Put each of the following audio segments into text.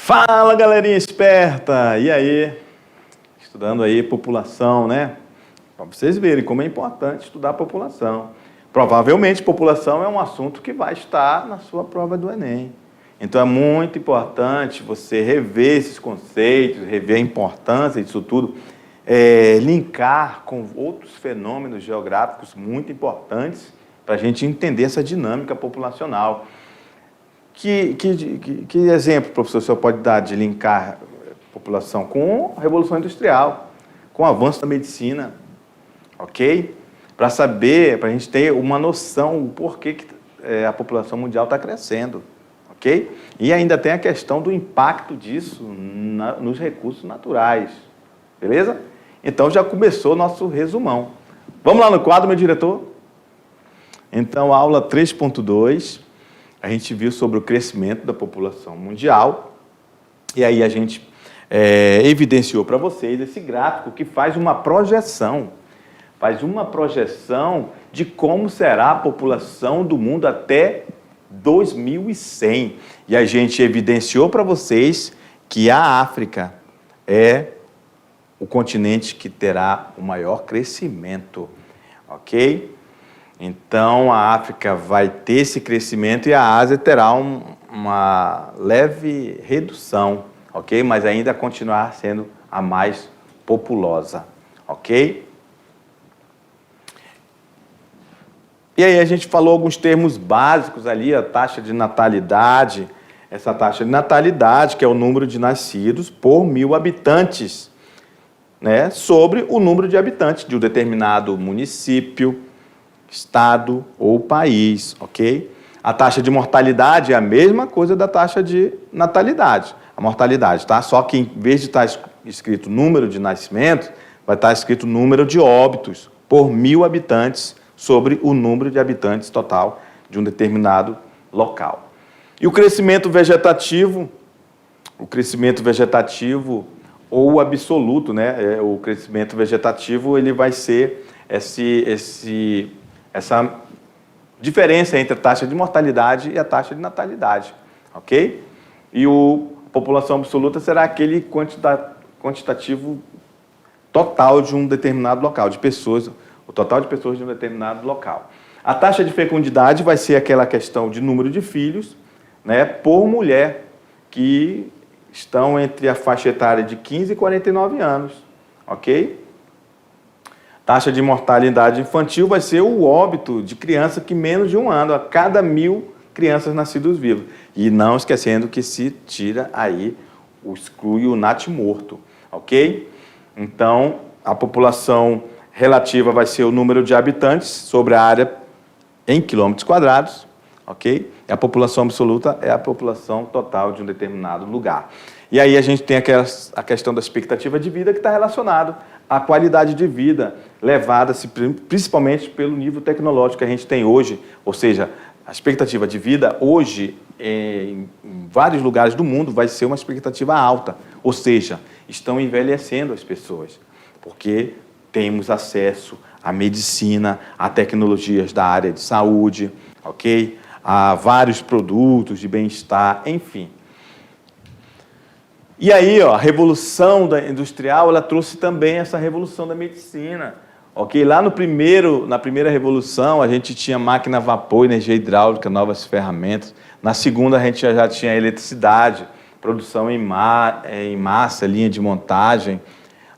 Fala, galerinha esperta! E aí? Estudando aí população, né? Para vocês verem como é importante estudar a população. Provavelmente, população é um assunto que vai estar na sua prova do Enem. Então, é muito importante você rever esses conceitos, rever a importância disso tudo, linkar com outros fenômenos geográficos muito importantes para a gente entender essa dinâmica populacional. Que exemplo, professor, o senhor pode dar de linkar a população com a Revolução Industrial, com o avanço da medicina, ok? Para saber, para a gente ter uma noção do porquê que a população mundial está crescendo, ok? E ainda tem a questão do impacto disso nos recursos naturais, beleza? Então já começou o nosso resumão. Vamos lá no quadro, meu diretor? Então, aula 3.2. A gente viu sobre o crescimento da população mundial, e aí a gente evidenciou para vocês esse gráfico que faz uma projeção de como será a população do mundo até 2100. E a gente evidenciou para vocês que a África é o continente que terá o maior crescimento, ok? Então, a África vai ter esse crescimento e a Ásia terá uma leve redução, ok? Mas ainda continuar sendo a mais populosa, ok? E aí a gente falou alguns termos básicos ali, a taxa de natalidade. Essa taxa de natalidade, que é o número de nascidos por 1000 habitantes, né? Sobre o número de habitantes de um determinado município, estado ou país, ok? A taxa de mortalidade é a mesma coisa da taxa de natalidade, a mortalidade, tá? Só que em vez de estar escrito número de nascimentos, vai estar escrito número de óbitos por 1000 habitantes sobre o número de habitantes total de um determinado local. E o crescimento vegetativo ou absoluto, né? O crescimento vegetativo ele vai ser essa diferença entre a taxa de mortalidade e a taxa de natalidade, ok? E a população absoluta será aquele quantitativo total de um determinado local, de pessoas, o total de pessoas de um determinado local. A taxa de fecundidade vai ser aquela questão de número de filhos, né, por mulher, que estão entre a faixa etária de 15 e 49 anos, ok? Taxa de mortalidade infantil vai ser o óbito de criança que menos de 1 ano, a cada 1000 crianças nascidas vivas. E não esquecendo que se tira aí, exclui o natimorto, ok? Então, a população relativa vai ser o número de habitantes sobre a área em quilômetros quadrados, ok? E a população absoluta é a população total de um determinado lugar. E aí a gente tem a questão da expectativa de vida que está relacionado à qualidade de vida levada-se principalmente pelo nível tecnológico que a gente tem hoje, ou seja, a expectativa de vida hoje em vários lugares do mundo vai ser uma expectativa alta, ou seja, estão envelhecendo as pessoas, porque temos acesso à medicina, a tecnologias da área de saúde, ok? A vários produtos de bem-estar, enfim. E aí, ó, a revolução industrial, ela trouxe também essa revolução da medicina, ok? Lá na primeira revolução, a gente tinha máquina a vapor, energia hidráulica, novas ferramentas. Na segunda, a gente já tinha eletricidade, produção em massa, linha de montagem.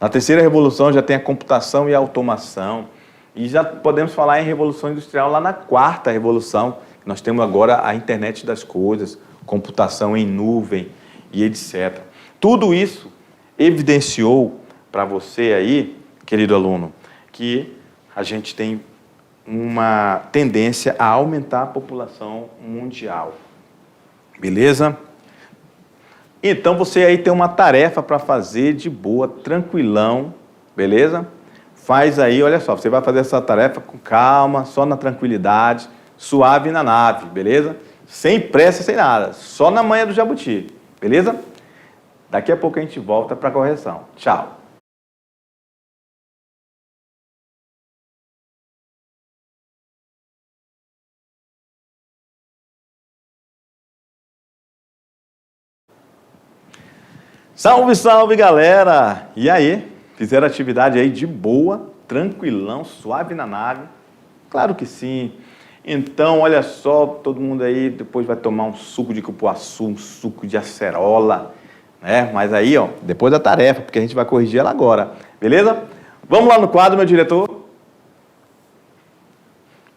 Na terceira revolução, já tem a computação e a automação. E já podemos falar em revolução industrial lá na quarta revolução. Nós temos agora a internet das coisas, computação em nuvem e etc. Tudo isso evidenciou para você aí, querido aluno, que a gente tem uma tendência a aumentar a população mundial. Beleza? Então você aí tem uma tarefa para fazer de boa, tranquilão, beleza? Faz aí, olha só, você vai fazer essa tarefa com calma, só na tranquilidade, suave na nave, beleza? Sem pressa, sem nada, só na manha do jabuti, beleza? Daqui a pouco a gente volta para a correção. Tchau! Salve, salve, galera! E aí? Fizeram atividade aí de boa, tranquilão, suave na nave? Claro que sim. Então, olha só, todo mundo aí depois vai tomar um suco de cupuaçu, um suco de acerola, né? Mas aí, ó, depois da tarefa, porque a gente vai corrigir ela agora, beleza? Vamos lá no quadro, meu diretor.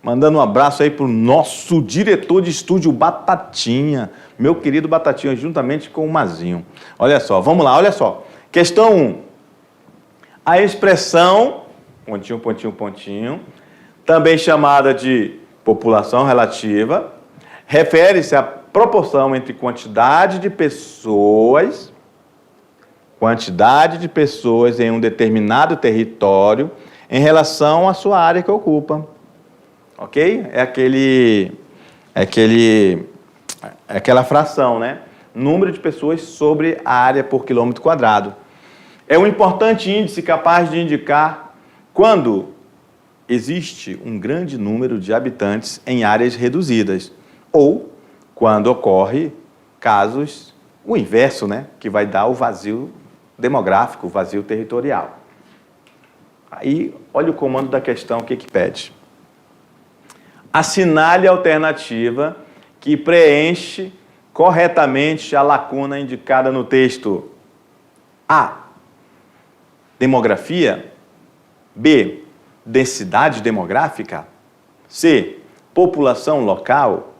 Mandando um abraço aí pro nosso diretor de estúdio, Batatinha, meu querido Batatinha, juntamente com o Mazinho. Olha só, vamos lá, olha só. Questão 1. A expressão, pontinho, pontinho, pontinho, também chamada de população relativa, refere-se à proporção entre quantidade de pessoas em um determinado território em relação à sua área que ocupa. Ok? É aquela fração, né? Número de pessoas sobre a área por quilômetro quadrado. É um importante índice capaz de indicar quando existe um grande número de habitantes em áreas reduzidas ou quando ocorre casos, o inverso, né? Que vai dar o vazio demográfico, o vazio territorial. Aí, olha o comando da questão, o que pede? Assinale a alternativa que preenche corretamente a lacuna indicada no texto. A. Demografia. B. Densidade demográfica. C. População local.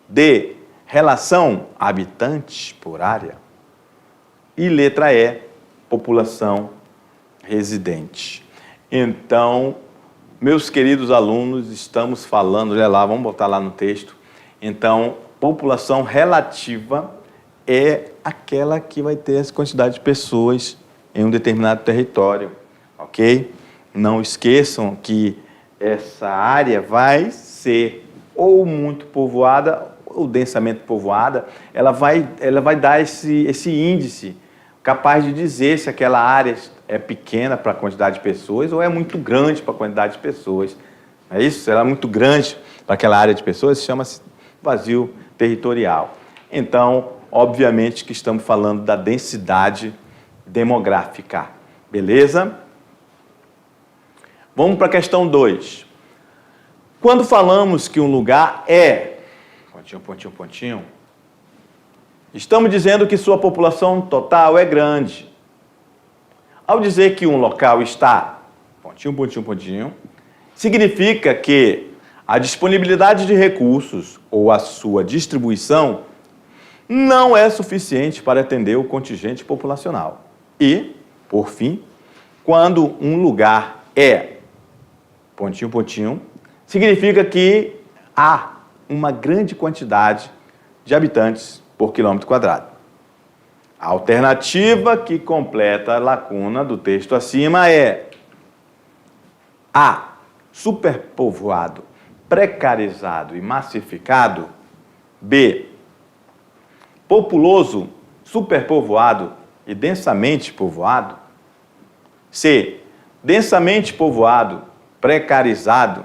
D. Relação habitante por área. E letra E. População residente. Então, meus queridos alunos, estamos falando, olha lá, vamos botar lá no texto. Então, população relativa é aquela que vai ter essa quantidade de pessoas em um determinado território, ok? Não esqueçam que essa área vai ser ou muito povoada ou densamente povoada, ela vai dar esse índice capaz de dizer se aquela área é pequena para a quantidade de pessoas ou é muito grande para a quantidade de pessoas. É isso? Se ela é muito grande para aquela área de pessoas, chama-se vazio territorial. Então, obviamente que estamos falando da densidade demográfica. Beleza? Vamos para a questão 2. Quando falamos que um lugar é... Pontinho, pontinho, pontinho. Estamos dizendo que sua população total é grande. Ao dizer que um local está, pontinho, pontinho, pontinho, significa que a disponibilidade de recursos ou a sua distribuição não é suficiente para atender o contingente populacional. E, por fim, quando um lugar é, pontinho, pontinho, significa que há uma grande quantidade de habitantes por quilômetro quadrado. A alternativa que completa a lacuna do texto acima é A. Superpovoado, precarizado e massificado. B. Populoso, superpovoado e densamente povoado. C. Densamente povoado, precarizado,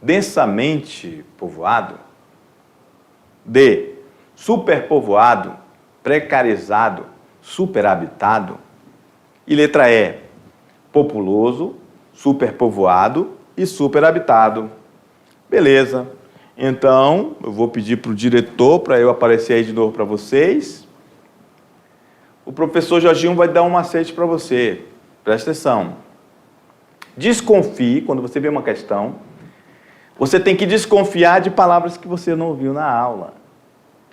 densamente povoado. D. Superpovoado, precarizado, superhabitado. E letra E. Populoso, superpovoado e superhabitado. Beleza. Então, eu vou pedir para o diretor para eu aparecer aí de novo para vocês. O professor Jorginho vai dar um macete para você. Presta atenção. Desconfie, quando você vê uma questão, você tem que desconfiar de palavras que você não ouviu na aula.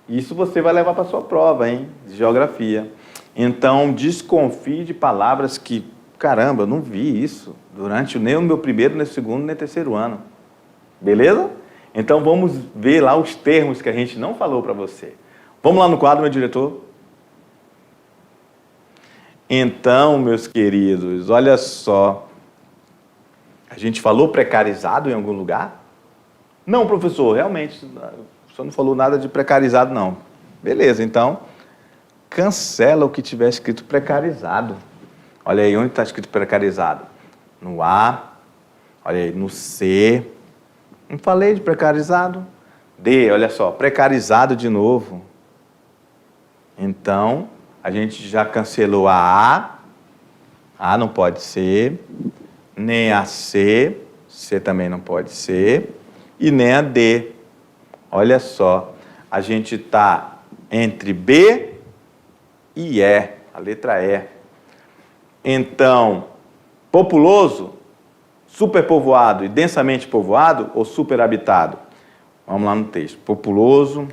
Isso você vai levar para a sua prova, hein? De geografia. Então, desconfie de palavras que, caramba, eu não vi isso durante nem o meu primeiro, nem o segundo, nem o terceiro ano. Beleza? Então, vamos ver lá os termos que a gente não falou para você. Vamos lá no quadro, meu diretor? Então, meus queridos, olha só. A gente falou precarizado em algum lugar? Não, professor, realmente... Só não falou nada de precarizado, não. Beleza, então, cancela o que tiver escrito precarizado. Olha aí, onde está escrito precarizado? No A, olha aí, no C. Não falei de precarizado? D, olha só, precarizado de novo. Então, a gente já cancelou a A não pode ser, nem a C também não pode ser, e nem a D. Olha só, a gente está entre B e E, a letra E. Então, populoso, superpovoado e densamente povoado ou superhabitado? Vamos lá no texto. Populoso.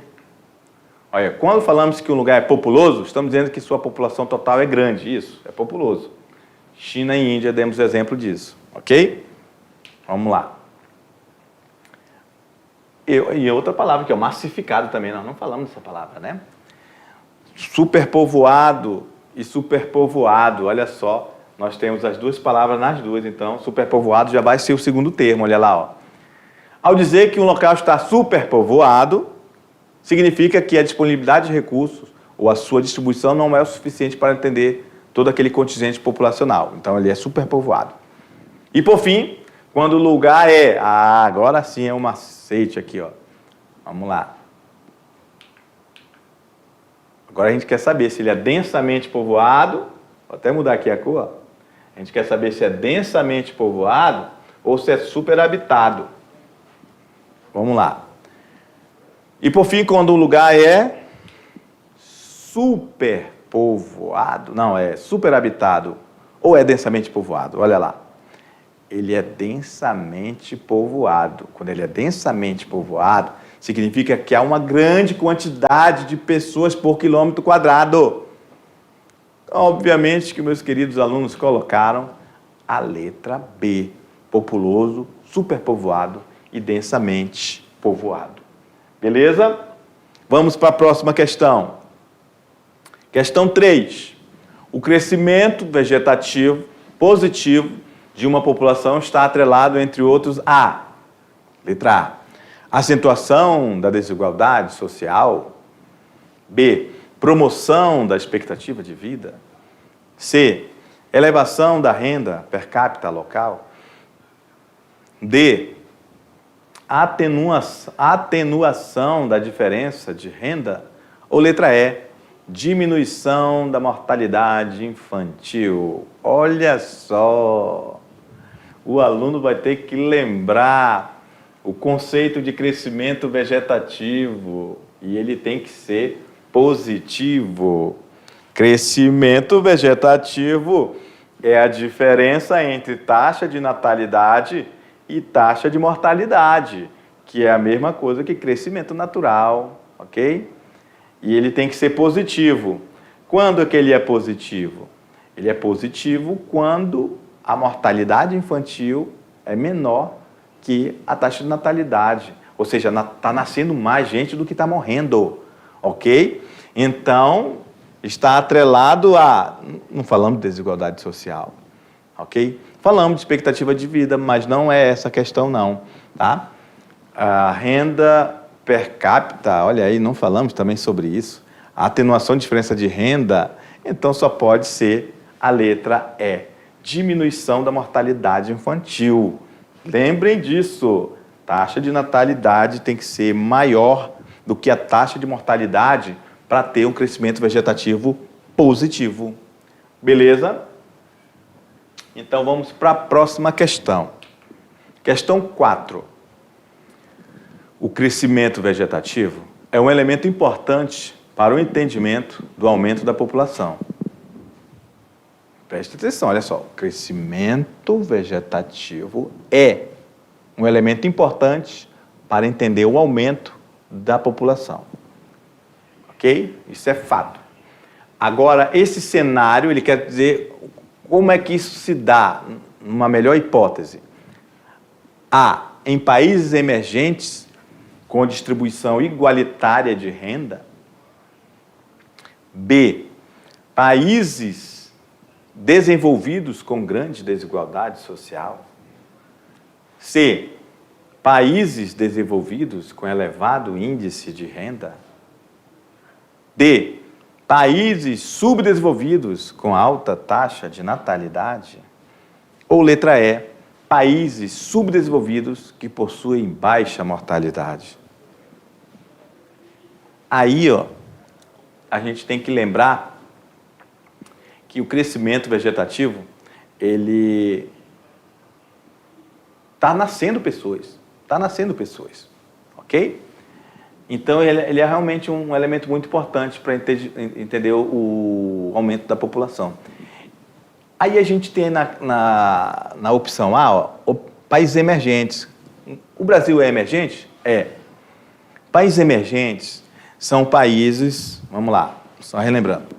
Olha, quando falamos que um lugar é populoso, estamos dizendo que sua população total é grande. Isso, é populoso. China e Índia demos exemplo disso, ok? Vamos lá. E outra palavra que é o massificado também, nós não falamos dessa palavra, né? Superpovoado e superpovoado, olha só, nós temos as duas palavras nas duas, então superpovoado já vai ser o segundo termo, olha lá, ó. Ao dizer que um local está superpovoado, significa que a disponibilidade de recursos ou a sua distribuição não é o suficiente para atender todo aquele contingente populacional. Então, ele é superpovoado. E, por fim, quando o lugar é... agora sim é um macete aqui, ó. Vamos lá. Agora a gente quer saber se ele é densamente povoado. Vou até mudar aqui a cor. Ó. A gente quer saber se é densamente povoado ou se é superhabitado. Vamos lá. E, por fim, quando o lugar é superpovoado, não, é superhabitado ou é densamente povoado, olha lá. Ele é densamente povoado. Quando ele é densamente povoado, significa que há uma grande quantidade de pessoas por quilômetro quadrado. Obviamente que meus queridos alunos colocaram a letra B, populoso, superpovoado e densamente povoado. Beleza? Vamos para a próxima questão. Questão 3. O crescimento vegetativo positivo de uma população está atrelado, entre outros, a... Letra A. Acentuação da desigualdade social. B. Promoção da expectativa de vida. C. Elevação da renda per capita local. D. Atenuação da diferença de renda. Ou letra E. Diminuição da mortalidade infantil. Olha só, o aluno vai ter que lembrar o conceito de crescimento vegetativo e ele tem que ser positivo. Crescimento vegetativo é a diferença entre taxa de natalidade e taxa de mortalidade, que é a mesma coisa que crescimento natural, ok? E ele tem que ser positivo. Quando é que ele é positivo? Ele é positivo quando a mortalidade infantil é menor que a taxa de natalidade. Ou seja, está nascendo mais gente do que está morrendo. Ok? Então, está atrelado a... Não falamos de desigualdade social. Ok? Falamos de expectativa de vida, mas não é essa a questão, não. Tá? A renda per capita, olha aí, não falamos também sobre isso. A atenuação de diferença de renda, então só pode ser a letra E. Diminuição da mortalidade infantil. Lembrem disso. Taxa de natalidade tem que ser maior do que a taxa de mortalidade para ter um crescimento vegetativo positivo. Beleza? Então vamos para a próxima questão. Questão 4. O crescimento vegetativo é um elemento importante para o entendimento do aumento da população. Preste atenção, olha só. O crescimento vegetativo é um elemento importante para entender o aumento da população. Ok? Isso é fato. Agora, esse cenário, ele quer dizer como é que isso se dá, numa melhor hipótese. A. Em países emergentes, com distribuição igualitária de renda. B. Países desenvolvidos com grande desigualdade social. C. Países desenvolvidos com elevado índice de renda. D. Países subdesenvolvidos com alta taxa de natalidade. Ou letra E. Países subdesenvolvidos que possuem baixa mortalidade. Aí, ó, a gente tem que lembrar que o crescimento vegetativo, ele está nascendo pessoas, ok? Então, ele é realmente um elemento muito importante para entender o aumento da população. Aí a gente tem na opção A, ó, países emergentes. O Brasil é emergente? É. Países emergentes são países, vamos lá, só relembrando.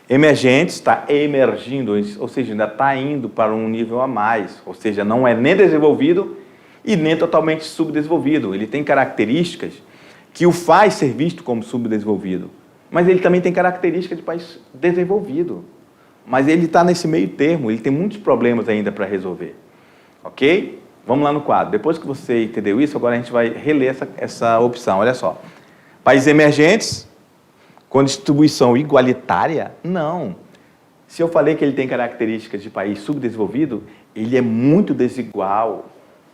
Emergentes está emergindo, ou seja, ainda está indo para um nível a mais, ou seja, não é nem desenvolvido e nem totalmente subdesenvolvido. Ele tem características que o faz ser visto como subdesenvolvido, mas ele também tem características de país desenvolvido. Mas ele está nesse meio termo, ele tem muitos problemas ainda para resolver. Ok? Vamos lá no quadro. Depois que você entendeu isso, agora a gente vai reler essa opção. Olha só. Países emergentes, com distribuição igualitária? Não. Se eu falei que ele tem características de país subdesenvolvido, ele é muito desigual.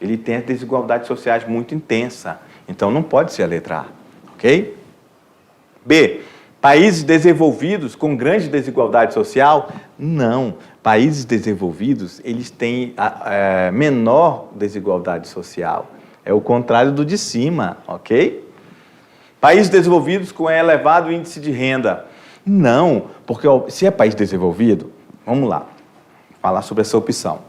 Ele tem as desigualdades sociais muito intensas. Então, não pode ser a letra A. Ok? B. Países desenvolvidos com grande desigualdade social? Não. Países desenvolvidos, eles têm menor desigualdade social. É o contrário do de cima, ok? Países desenvolvidos com elevado índice de renda? Não, porque se é país desenvolvido, vamos lá, falar sobre essa opção.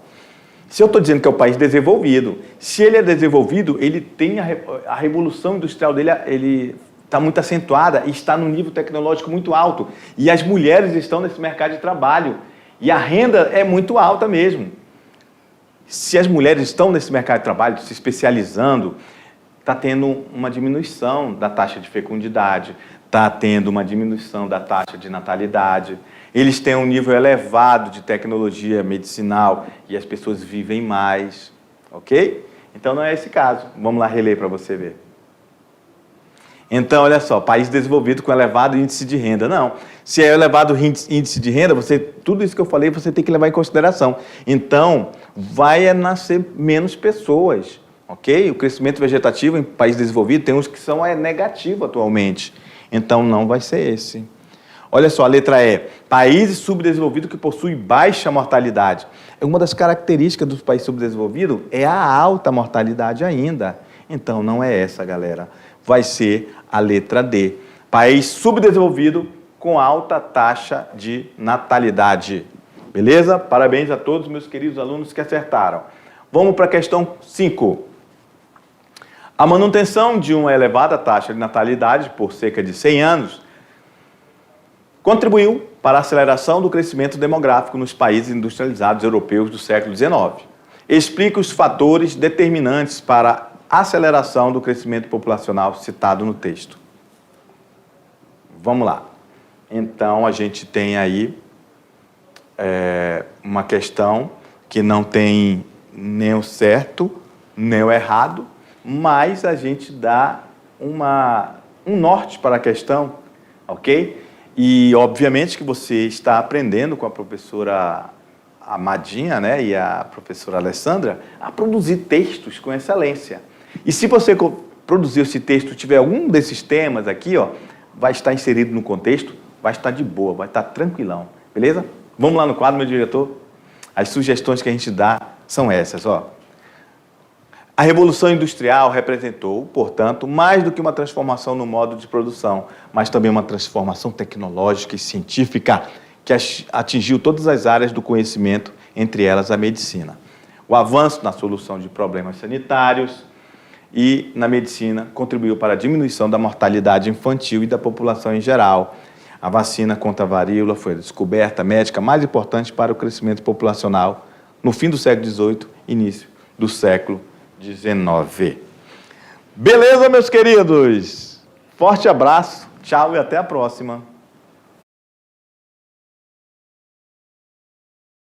Se eu estou dizendo que é o país desenvolvido, se ele é desenvolvido, ele tem a revolução industrial dele, ele está muito acentuada e está num nível tecnológico muito alto. E as mulheres estão nesse mercado de trabalho. E a renda é muito alta mesmo. Se as mulheres estão nesse mercado de trabalho, se especializando, está tendo uma diminuição da taxa de fecundidade, está tendo uma diminuição da taxa de natalidade. Eles têm um nível elevado de tecnologia medicinal e as pessoas vivem mais. Ok? Então, não é esse caso. Vamos lá reler para você ver. Então, olha só, país desenvolvido com elevado índice de renda. Não, se é elevado índice de renda, tudo isso que eu falei, você tem que levar em consideração. Então, vai nascer menos pessoas, ok? O crescimento vegetativo em país desenvolvido, tem uns que são negativo atualmente. Então, não vai ser esse. Olha só, a letra E. Países subdesenvolvidos que possuem baixa mortalidade. Uma das características dos países subdesenvolvidos é a alta mortalidade ainda. Então, não é essa, galera. Vai ser a letra D. País subdesenvolvido com alta taxa de natalidade. Beleza? Parabéns a todos meus queridos alunos que acertaram. Vamos para a questão 5. A manutenção de uma elevada taxa de natalidade por cerca de 100 anos contribuiu para a aceleração do crescimento demográfico nos países industrializados europeus do século XIX. Explica os fatores determinantes para a aceleração do crescimento populacional citado no texto. Vamos lá. Então, a gente tem aí uma questão que não tem nem o certo, nem o errado, mas a gente dá um norte para a questão, ok? E, obviamente, que você está aprendendo com a professora Amadinha, né, e a professora Alessandra a produzir textos com excelência. E se você produzir esse texto e tiver algum desses temas aqui, ó, vai estar inserido no contexto, vai estar de boa, vai estar tranquilão, beleza? Vamos lá no quadro, meu diretor? As sugestões que a gente dá são essas, ó. A Revolução Industrial representou, portanto, mais do que uma transformação no modo de produção, mas também uma transformação tecnológica e científica que atingiu todas as áreas do conhecimento, entre elas a medicina. O avanço na solução de problemas sanitários e na medicina contribuiu para a diminuição da mortalidade infantil e da população em geral. A vacina contra a varíola foi a descoberta médica mais importante para o crescimento populacional no fim do século XVIII, início do século XIX. Beleza, meus queridos? Forte abraço, tchau e até a próxima.